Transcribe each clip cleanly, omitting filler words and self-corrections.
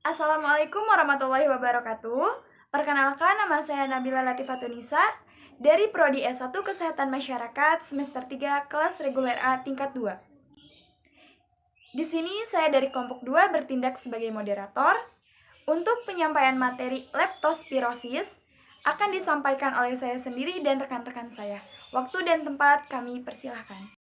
Assalamualaikum warahmatullahi wabarakatuh. Perkenalkan, nama saya Nabila Latifatunisa dari Prodi S1 Kesehatan Masyarakat semester 3 kelas reguler A tingkat 2. Di sini saya dari kelompok 2 bertindak sebagai moderator. Untuk penyampaian materi leptospirosis akan disampaikan oleh saya sendiri dan rekan-rekan saya. Waktu dan tempat kami persilahkan.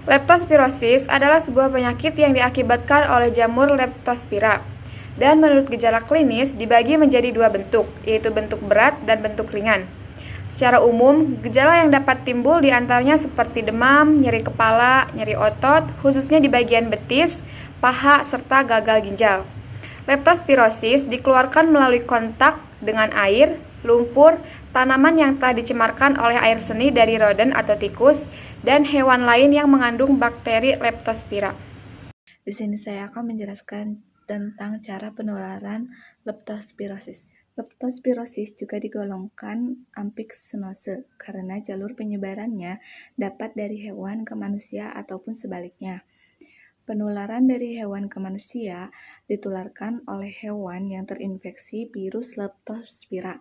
Leptospirosis adalah sebuah penyakit yang diakibatkan oleh jamur Leptospira. Dan menurut gejala klinis dibagi menjadi dua bentuk, yaitu bentuk berat dan bentuk ringan. Secara umum, gejala yang dapat timbul diantaranya seperti demam, nyeri kepala, nyeri otot, khususnya di bagian betis, paha, serta gagal ginjal. Leptospirosis dikeluarkan melalui kontak dengan air, lumpur, tanaman yang telah dicemarkan oleh air seni dari rodent atau tikus, dan hewan lain yang mengandung bakteri Leptospira. Di sini saya akan menjelaskan tentang cara penularan leptospirosis. Leptospirosis juga digolongkan ampiksenose karena jalur penyebarannya dapat dari hewan ke manusia ataupun sebaliknya. Penularan dari hewan ke manusia ditularkan oleh hewan yang terinfeksi virus Leptospira.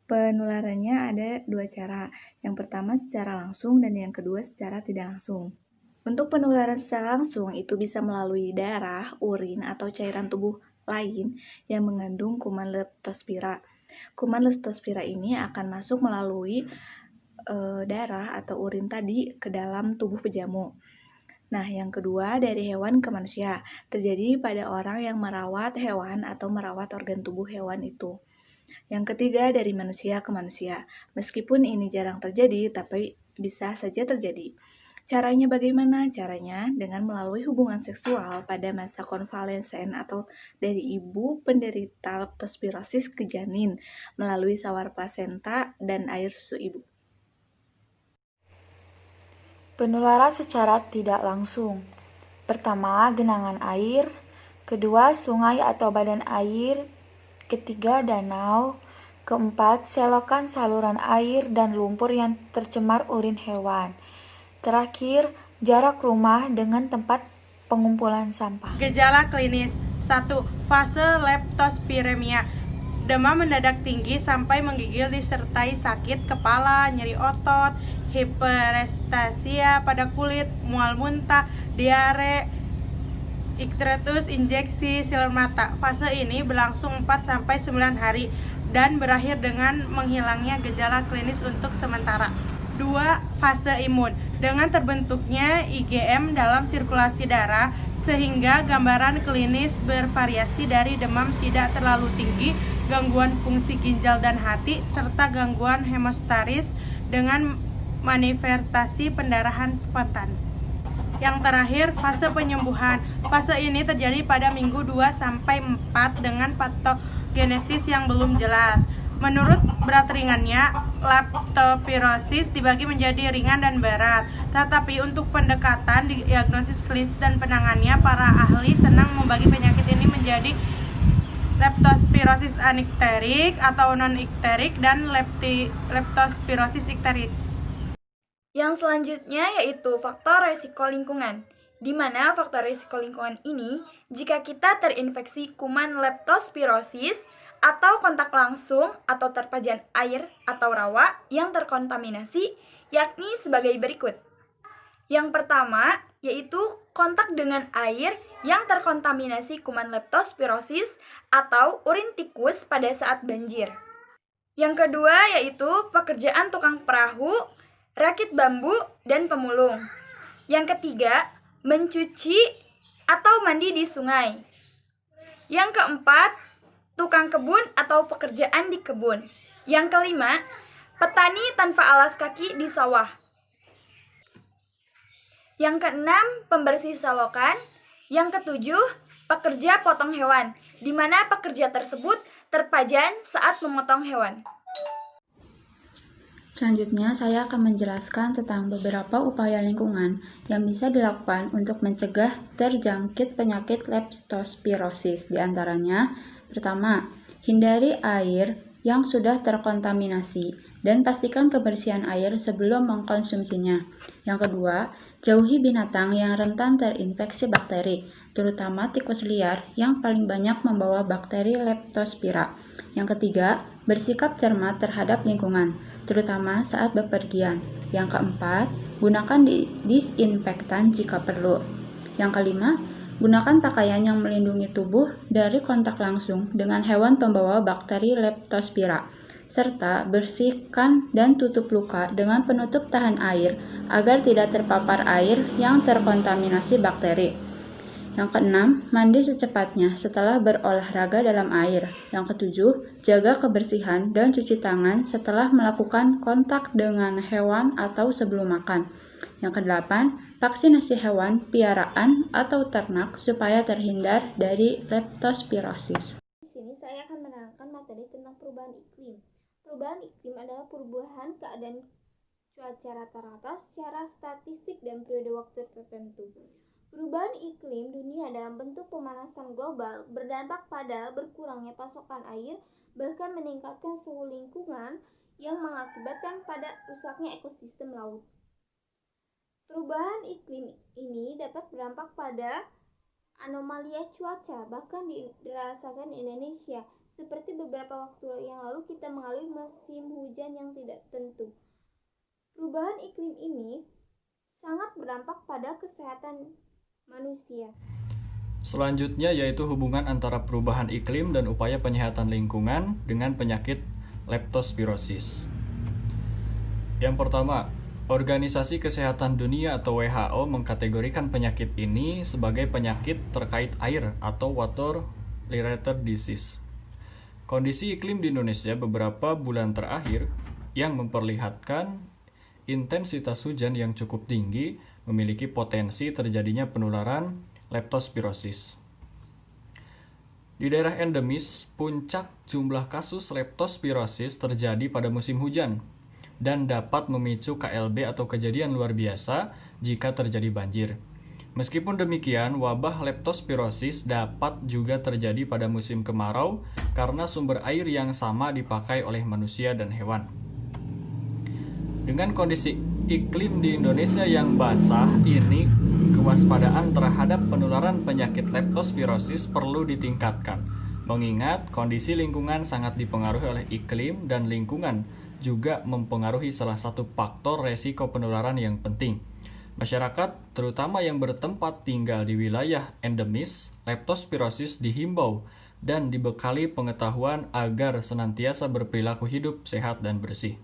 Penularannya ada dua cara. Yang pertama secara langsung dan yang kedua secara tidak langsung. Untuk penularan secara langsung itu bisa melalui darah, urin, atau cairan tubuh lain yang mengandung kuman Leptospira. Kuman Leptospira ini akan masuk melalui darah atau urin tadi ke dalam tubuh pejamu. Nah, yang kedua dari hewan ke manusia, terjadi pada orang yang merawat hewan atau merawat organ tubuh hewan itu. Yang ketiga dari manusia ke manusia. Meskipun ini jarang terjadi, tapi bisa saja terjadi. Caranya bagaimana? Caranya dengan melalui hubungan seksual pada masa konvalesen atau dari ibu penderita leptospirosis ke janin melalui sawar plasenta dan air susu ibu. Penularan secara tidak langsung. Pertama, genangan air. Kedua, sungai atau badan air. Ketiga, danau. Keempat, selokan saluran air dan lumpur yang tercemar urin hewan. Terakhir, jarak rumah dengan tempat pengumpulan sampah. Gejala klinis 1. Fase leptospiremia. Demam mendadak tinggi sampai menggigil disertai sakit kepala, nyeri otot, hiperestasia pada kulit, mual muntah, diare, icteritus, injeksi siler mata. Fase ini berlangsung 4-9 hari dan berakhir dengan menghilangnya gejala klinis untuk sementara. 2. Fase imun. Dengan terbentuknya IgM dalam sirkulasi darah, sehingga gambaran klinis bervariasi dari demam tidak terlalu tinggi, gangguan fungsi ginjal dan hati, serta gangguan hemostatis dengan manifestasi pendarahan spontan. Yang terakhir, fase penyembuhan. Fase ini terjadi pada minggu 2-4 dengan patogenesis yang belum jelas. Menurut berat ringannya, leptospirosis dibagi menjadi ringan dan berat. Tetapi untuk pendekatan, diagnosis klinis dan penanganannya, para ahli senang membagi penyakit ini menjadi leptospirosis anikterik atau non-ikterik dan leptospirosis ikterik. Yang selanjutnya yaitu faktor resiko lingkungan, di mana faktor resiko lingkungan ini jika kita terinfeksi kuman leptospirosis atau kontak langsung atau terpajan air atau rawa yang terkontaminasi, yakni sebagai berikut. Yang pertama yaitu kontak dengan air yang terkontaminasi kuman leptospirosis atau urin tikus pada saat banjir. Yang kedua yaitu pekerjaan tukang perahu, rakit bambu, dan pemulung. Yang ketiga, mencuci atau mandi di sungai. Yang keempat, tukang kebun atau pekerjaan di kebun. Yang kelima, petani tanpa alas kaki di sawah. Yang keenam, pembersih selokan. Yang ketujuh, pekerja potong hewan, di mana pekerja tersebut terpajan saat memotong hewan. Selanjutnya, saya akan menjelaskan tentang beberapa upaya lingkungan yang bisa dilakukan untuk mencegah terjangkit penyakit leptospirosis. Di antaranya, pertama, hindari air yang sudah terkontaminasi. dan pastikan kebersihan air sebelum mengkonsumsinya. Yang kedua, jauhi binatang yang rentan terinfeksi bakteri, terutama tikus liar yang paling banyak membawa bakteri Leptospira. Yang ketiga, bersikap cermat terhadap lingkungan, terutama saat bepergian. Yang keempat, gunakan disinfektan jika perlu. Yang kelima, gunakan pakaian yang melindungi tubuh dari kontak langsung dengan hewan pembawa bakteri Leptospira, serta bersihkan dan tutup luka dengan penutup tahan air agar tidak terpapar air yang terkontaminasi bakteri. Yang keenam, mandi secepatnya setelah berolahraga dalam air. Yang ketujuh, jaga kebersihan dan cuci tangan setelah melakukan kontak dengan hewan atau sebelum makan. Yang kedelapan, vaksinasi hewan piaraan atau ternak supaya terhindar dari leptospirosis. Di sini saya akan menerangkan materi tentang perubahan iklim. Perubahan iklim adalah perubahan keadaan cuaca rata-rata secara statistik dan periode waktu tertentu. Perubahan iklim dunia dalam bentuk pemanasan global berdampak pada berkurangnya pasokan air, bahkan meningkatkan suhu lingkungan yang mengakibatkan pada rusaknya ekosistem laut. Perubahan iklim ini dapat berdampak pada anomalia cuaca, bahkan dirasakan di Indonesia. Seperti beberapa waktu yang lalu kita mengalami musim hujan yang tidak tentu. Perubahan iklim ini sangat berdampak pada kesehatan manusia. Selanjutnya yaitu hubungan antara perubahan iklim dan upaya penyehatan lingkungan dengan penyakit leptospirosis. Yang pertama, Organisasi Kesehatan Dunia atau WHO mengkategorikan penyakit ini sebagai penyakit terkait air atau water-related disease. Kondisi iklim di Indonesia beberapa bulan terakhir yang memperlihatkan intensitas hujan yang cukup tinggi memiliki potensi terjadinya penularan leptospirosis. Di daerah endemis, puncak jumlah kasus leptospirosis terjadi pada musim hujan dan dapat memicu KLB atau kejadian luar biasa jika terjadi banjir. Meskipun demikian, wabah leptospirosis dapat juga terjadi pada musim kemarau karena sumber air yang sama dipakai oleh manusia dan hewan. Dengan kondisi iklim di Indonesia yang basah ini, kewaspadaan terhadap penularan penyakit leptospirosis perlu ditingkatkan, mengingat kondisi lingkungan sangat dipengaruhi oleh iklim dan lingkungan juga mempengaruhi salah satu faktor resiko penularan yang penting. Masyarakat, terutama yang bertempat tinggal di wilayah endemis, leptospirosis dihimbau dan dibekali pengetahuan agar senantiasa berperilaku hidup sehat dan bersih.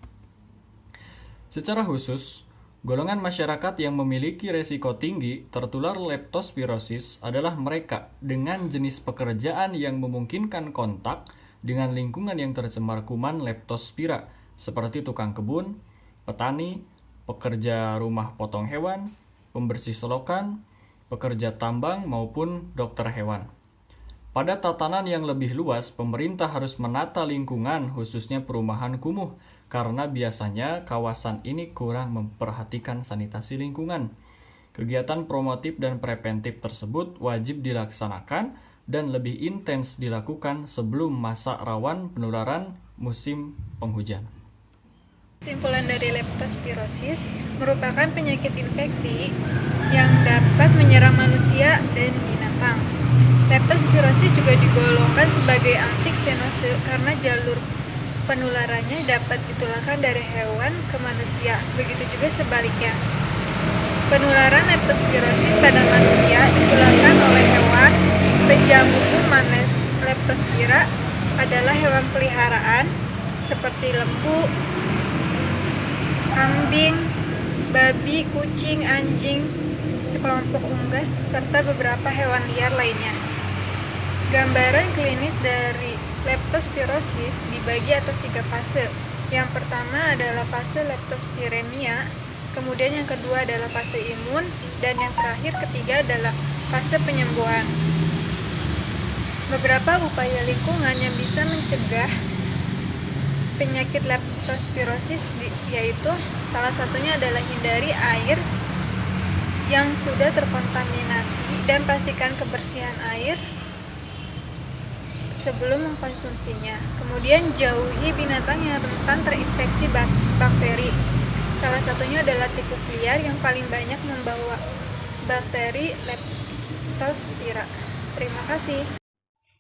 Secara khusus, golongan masyarakat yang memiliki resiko tinggi tertular leptospirosis adalah mereka dengan jenis pekerjaan yang memungkinkan kontak dengan lingkungan yang tercemar kuman leptospira, seperti tukang kebun, petani, pekerja rumah potong hewan, pembersih selokan, pekerja tambang, maupun dokter hewan. Pada tatanan yang lebih luas, pemerintah harus menata lingkungan, khususnya perumahan kumuh, karena biasanya kawasan ini kurang memperhatikan sanitasi lingkungan. Kegiatan promotif dan preventif tersebut wajib dilaksanakan dan lebih intens dilakukan sebelum masa rawan penularan musim penghujan. Kesimpulan dari leptospirosis merupakan penyakit infeksi yang dapat menyerang manusia dan binatang. Leptospirosis juga digolongkan sebagai antiksenose karena jalur penularannya dapat ditularkan dari hewan ke manusia, begitu juga sebaliknya. Penularan leptospirosis pada manusia ditularkan oleh hewan. Penjamu kuman leptospira adalah hewan peliharaan seperti lembu, kambing, babi, kucing, anjing, sekelompok unggas, serta beberapa hewan liar lainnya. Gambaran klinis dari leptospirosis dibagi atas 3 fase. Yang pertama adalah fase leptospiremia, kemudian yang kedua adalah fase imun, dan yang terakhir ketiga adalah fase penyembuhan. Beberapa upaya lingkungan yang bisa mencegah penyakit leptospirosis yaitu salah satunya adalah hindari air yang sudah terkontaminasi dan pastikan kebersihan air sebelum mengkonsumsinya. Kemudian jauhi binatang yang rentan terinfeksi bakteri. Salah satunya adalah tikus liar yang paling banyak membawa bakteri Leptospira. Terima kasih.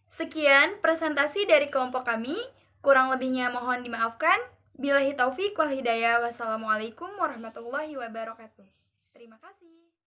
Sekian presentasi dari kelompok kami. Kurang lebihnya mohon dimaafkan. Billahi taufiq wal hidayah. Wassalamualaikum warahmatullahi wabarakatuh. Terima kasih.